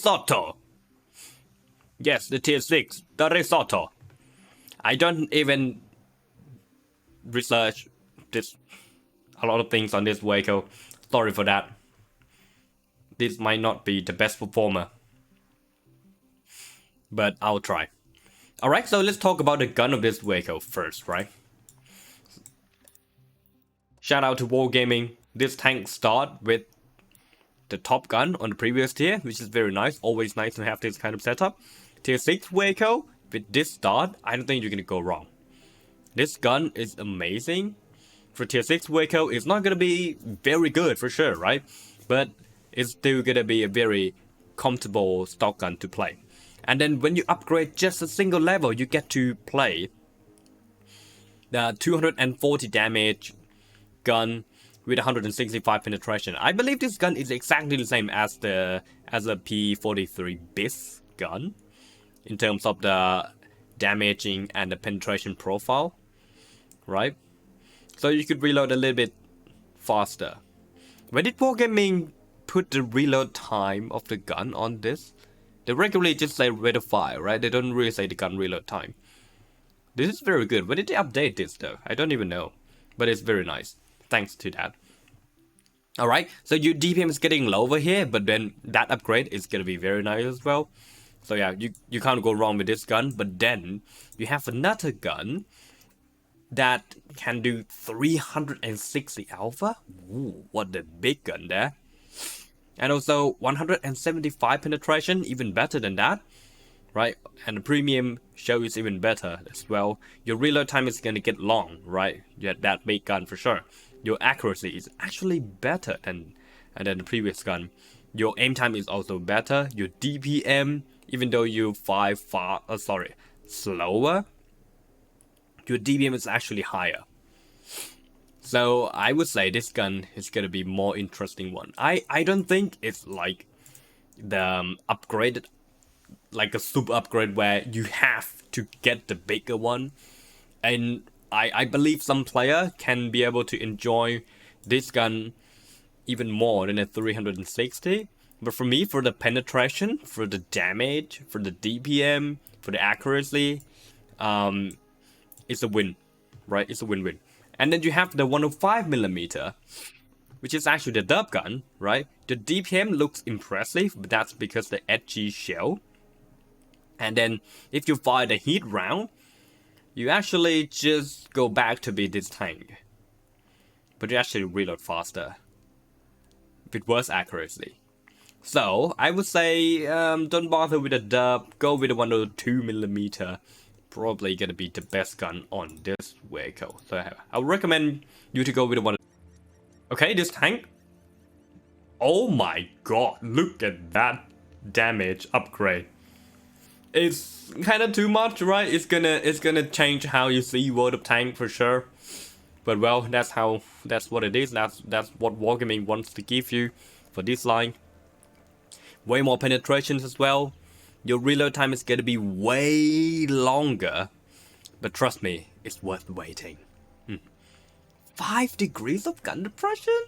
Bassotto. Yes, the tier 6, the risotto. I don't even research this a lot of things on this vehicle. Sorry for that. This might not be the best performer, but I'll try. Alright, so let's talk about the gun of this vehicle first, right? Shout out to Wargaming. This tank starts with the top gun on the previous tier, which is very nice. Always nice to have this kind of setup. Tier 6 vehicle, with this start, I don't think you're gonna go wrong. This gun is amazing. For tier 6 vehicle, it's not gonna be very good for sure, right? But it's still gonna be a very comfortable stock gun to play. And then when you upgrade just a single level, you get to play the 240 damage gun with 165 penetration. I believe this gun is exactly the same as a P43 BIS gun in terms of the damaging and the penetration profile, right? So you could reload a little bit faster. When did Wargaming put the reload time of the gun on this? They regularly just say rate of fire, right? They don't really say the gun reload time. This is very good. When did they update this though? I don't even know. But it's very nice. Thanks to that. Alright, so your DPM is getting lower here, but then that upgrade is gonna be very nice as well. So yeah, you can't go wrong with this gun, but then you have another gun that can do 360 alpha. Ooh, what a big gun there. And also 175 penetration, even better than that, right? And the premium show is even better as well. Your reload time is gonna get long, right? You had that big gun for sure. Your accuracy is actually better than the previous gun. Your aim time is also better. Your DPM, even though you fire slower, your DPM is actually higher. So I would say this gun is gonna be more interesting one. I don't think it's like the upgraded, like a super upgrade where you have to get the bigger one. And I believe some player can be able to enjoy this gun even more than a 360. But for me, for the penetration, for the damage, for the DPM, for the accuracy, it's a win, right? It's a win-win. And then you have the 105mm, which is actually the dub gun, right? The DPM looks impressive, but that's because the edgy shell. And then if you fire the heat round, you actually just go back to be this tank. But you actually reload faster with worse accuracy. So I would say don't bother with the dub, go with the 102mm. Probably gonna be the best gun on this vehicle. So I would recommend you to go with the one. Okay, this tank. Oh my god, look at that damage upgrade. It's kind of too much, right? It's gonna change how you see World of Tank for sure. But well, that's what it is. That's what Wargaming wants to give you for this line. Way more penetrations as well. Your reload time is gonna be way longer, but trust me, it's worth waiting. 5 degrees of gun depression?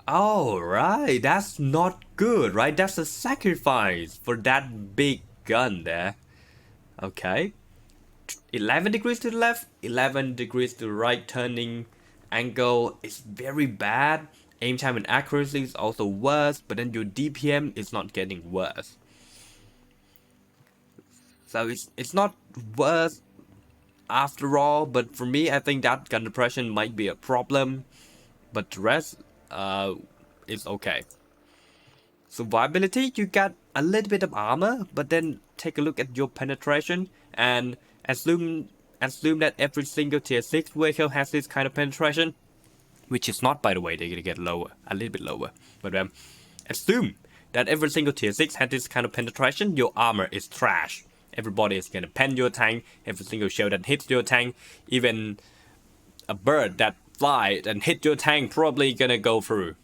Alright, that's not good, right? That's a sacrifice for that big gun there. Okay. 11 degrees to the left, 11 degrees to the right turning angle is very bad. Aim time and accuracy is also worse, but then your DPM is not getting worse. So it's not worse after all, but for me, I think that gun depression might be a problem. But the rest is okay. Survivability, you got a little bit of armor, but then take a look at your penetration and assume that every single tier 6 vehicle has this kind of penetration, which is not, by the way. They're gonna get lower, a little bit lower. But assume that every single tier 6 has this kind of penetration. Your armor is trash. Everybody is gonna pen your tank. Every single shell that hits your tank, even a bird that flies and hit your tank, probably gonna go through.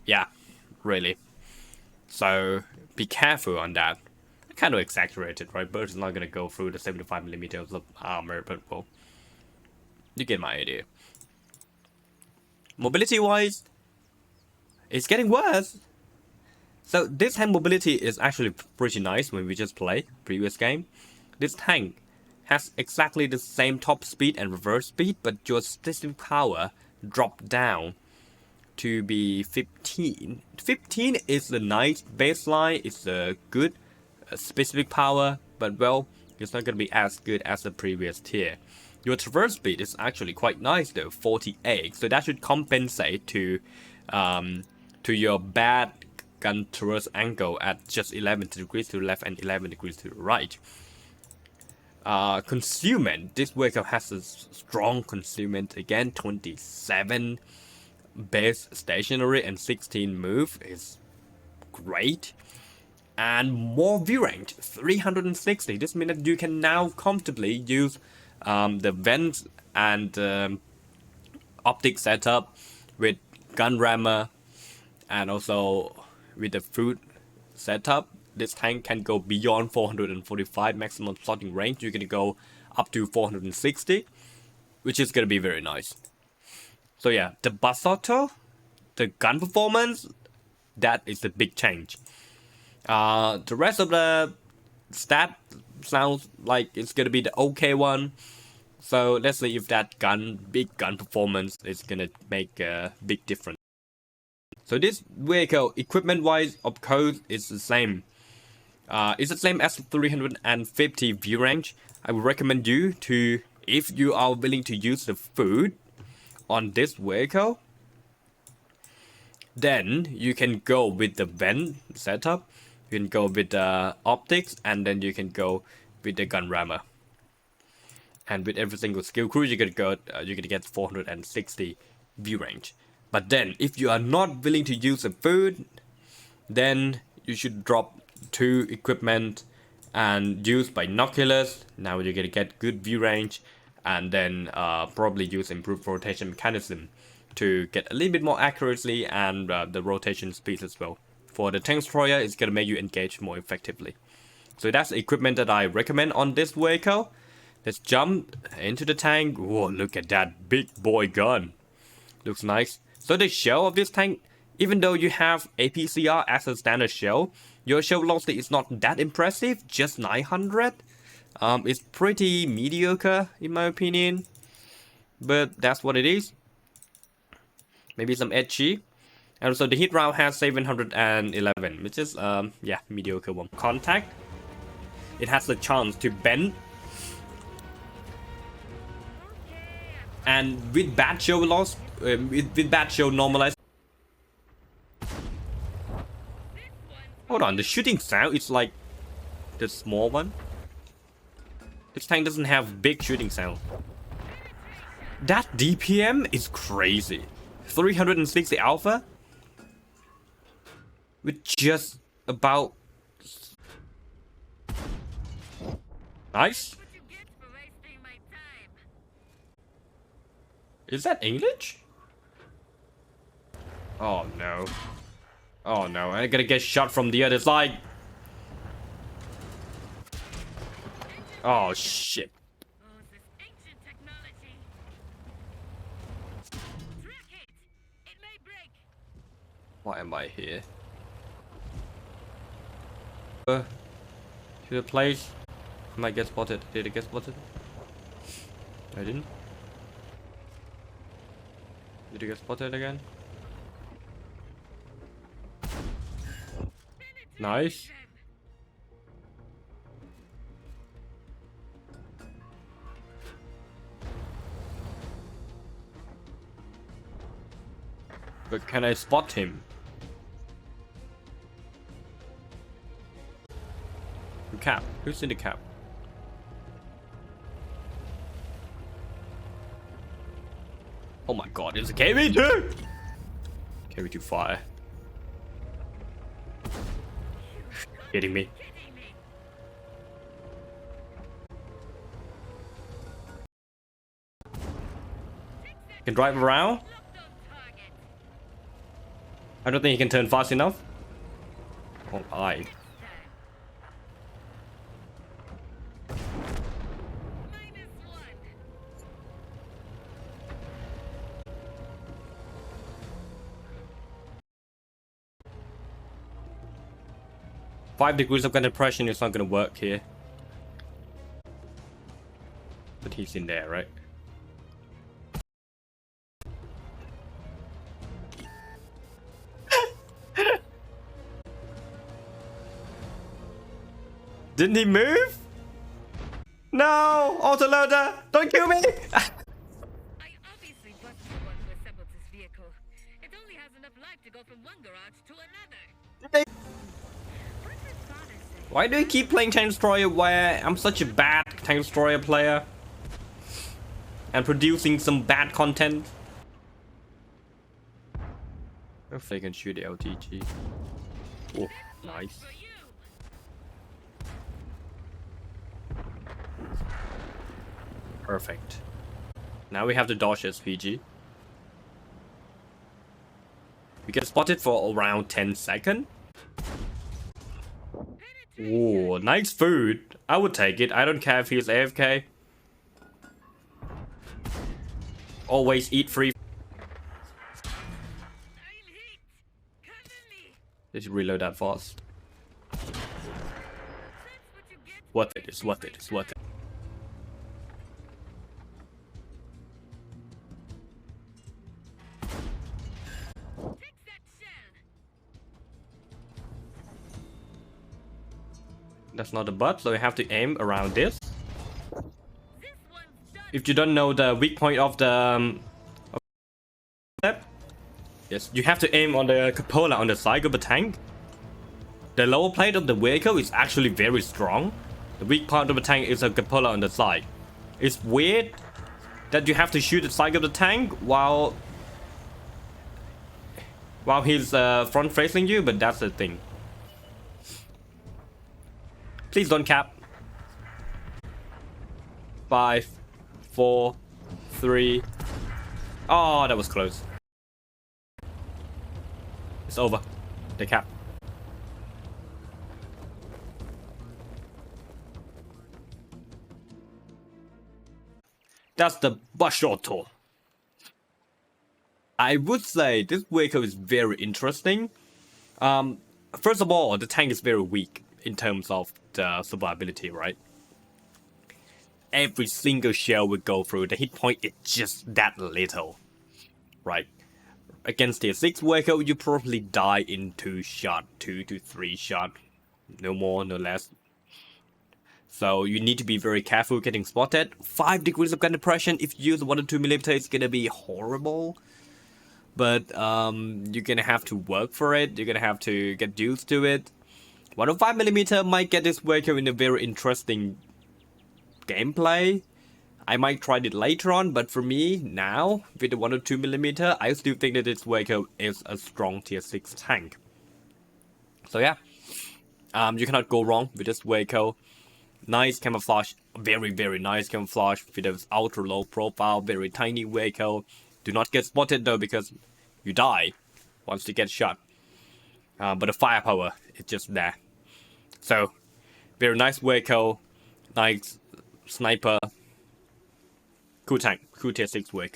Yeah, really. So be careful on that. Kind of exaggerated, right? Bird is not gonna go through the 75mm of armor, but well, you get my idea. Mobility wise, it's getting worse. So this tank mobility is actually pretty nice when we just play previous game. This tank has exactly the same top speed and reverse speed, but your statistic power dropped down to be 15. 15 is a nice baseline, it's a good specific power, but well, it's not gonna be as good as the previous tier. Your traverse speed is actually quite nice though, 48, so that should compensate to your bad gun traverse angle at just 11 degrees to the left and 11 degrees to the right. Concealment, this vehicle has a strong concealment again, 27 base stationary and 16 move is great. And more view range, 360. This means that you can now comfortably use the vents and optic setup with gun rammer and also with the food setup. This tank can go beyond 445 maximum slotting range. You can go up to 460, which is gonna be very nice. So yeah, the Bassotto, the gun performance, that is the big change. The rest of the stat sounds like it's gonna be the okay one. So let's see if that big gun performance is gonna make a big difference. So this vehicle, equipment-wise, of course, is the same. It's the same as 350 view range. I would recommend you to, if you are willing to use the food on this vehicle, then you can go with the vent setup. You can go with the optics, and then you can go with the gun rammer. And with every single skill crew, you're gonna get 460 view range. But then, if you are not willing to use the food, then you should drop 2 equipment and use binoculars. Now you're gonna get good view range, and then probably use improved rotation mechanism to get a little bit more accuracy and the rotation speed as well. For the tank destroyer, it's gonna make you engage more effectively. So that's the equipment that I recommend on this vehicle. Let's jump into the tank. Whoa, look at that big boy gun. Looks nice. So the shell of this tank, even though you have APCR as a standard shell, your shell velocity is not that impressive, just 900. It's pretty mediocre in my opinion, but that's what it is. Maybe some edgy. And also the hit round has 711, which is yeah, mediocre one. Contact. It has the chance to bend. And with bad shell velocity, with bad shell normalized. Hold on, the shooting sound is like the small one. This tank doesn't have big shooting sound. That DPM is crazy. 360 alpha with just about nice. Is that English? Oh no. Oh no, I'm gonna get shot from the other side. Oh shit. Why am I here? To the place. I might get spotted. Did I get spotted? I didn't. Did you get spotted again? Nice. But can I spot him? Cap. Who's in the cap? Oh my god, it's a KV2! KV2 fire. Kidding me? Can drive around? I don't think he can turn fast enough. Oh, I. 5 degrees of gun depression is not gonna work here. But he's in there, right? Didn't he move? No! Autoloader! Don't kill me! I obviously wasn't the one who assembled this vehicle. It only has enough life to go from one garage to another. What's his father say? Why do you keep playing Tank Destroyer where I'm such a bad Tank Destroyer player? And producing some bad content? If they can shoot the LTG. Oh, nice. For you. Perfect. Now we have the dodge SPG. We get spotted for around 10 seconds. Oh, nice food. I would take it. I don't care if he's AFK. Always eat free. I'm hit. Cover me. They should reload that fast. That's what you get. Worth it. It's worth it. It's worth it. Take that shell. That's not a butt, so we have to aim around this. This one's done. If you don't know the weak point of the yes, you have to aim on the cupola on the side of the tank. The lower plate of the vehicle is actually very strong. The weak part of the tank is a cupola on the side. It's weird that you have to shoot the side of the tank while he's front facing you, but that's the thing. Please don't cap. 5, 4, 3. Oh, that was close. It's over. They cap. That's the Bassotto. I would say this vehicle is very interesting. First of all, the tank is very weak in terms of the survivability, right? Every single shell we go through, the hit point is just that little, right? Against Tier 6 vehicle, you probably die in 2 shots, 2 to 3 shots, no more, no less. So you need to be very careful getting spotted. 5 degrees of gun depression, if you use 1 or 2 millimeter, it's gonna be horrible. But you're gonna have to work for it. You're gonna have to get used to it. 105 millimeter might get this vehicle in a very interesting gameplay. I might try it later on, but for me now with the 1 or 2 millimeter, I still think that this vehicle is a strong Tier 6 tank. So yeah, you cannot go wrong with this vehicle. Nice camouflage, very nice camouflage with this ultra low profile, very tiny vehicle. Do not get spotted though because you die once you get shot. But the firepower is just there. So very nice vehicle, nice sniper, cool tank, cool Tier 6 vehicle.